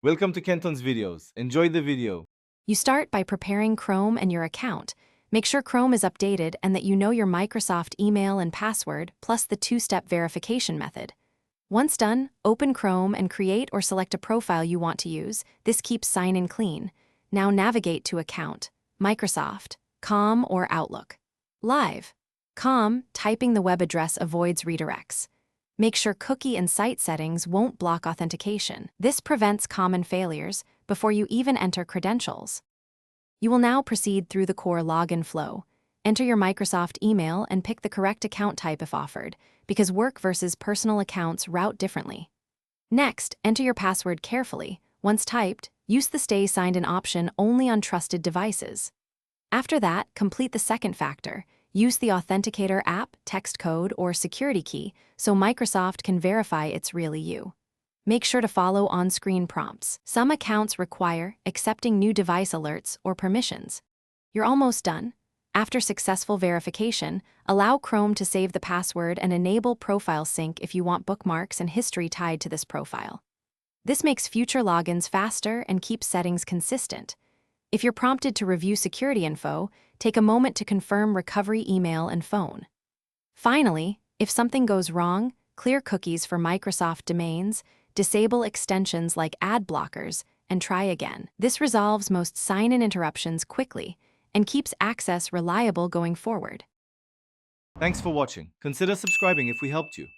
Welcome to Kenton's videos. Enjoy the video. You start by preparing Chrome and your account. Make sure Chrome is updated and that you know your Microsoft email and password, plus the two-step verification method. Once done, open Chrome and create or select a profile you want to use. This keeps sign-in clean. Now navigate to Account, Microsoft, Com or Outlook. Live. Com, typing the web address avoids redirects. Make sure cookie and site settings won't block authentication. This prevents common failures before you even enter credentials. You will now proceed through the core login flow. Enter your Microsoft email and pick the correct account type if offered, because work versus personal accounts route differently. Next, enter your password carefully. Once typed, use the Stay Signed In option only on trusted devices. After that, complete the second factor. Use the Authenticator app, text code, or security key so Microsoft can verify it's really you. Make sure to follow on-screen prompts. Some accounts require accepting new device alerts or permissions. You're almost done. After successful verification, allow Chrome to save the password and enable profile sync if you want bookmarks and history tied to this profile. This makes future logins faster and keeps settings consistent. If you're prompted to review security info, take a moment to confirm recovery email and phone. Finally, if something goes wrong, clear cookies for Microsoft domains, disable extensions like ad blockers, and try again. This resolves most sign-in interruptions quickly and keeps access reliable going forward. Thanks for watching. Consider subscribing if we helped you.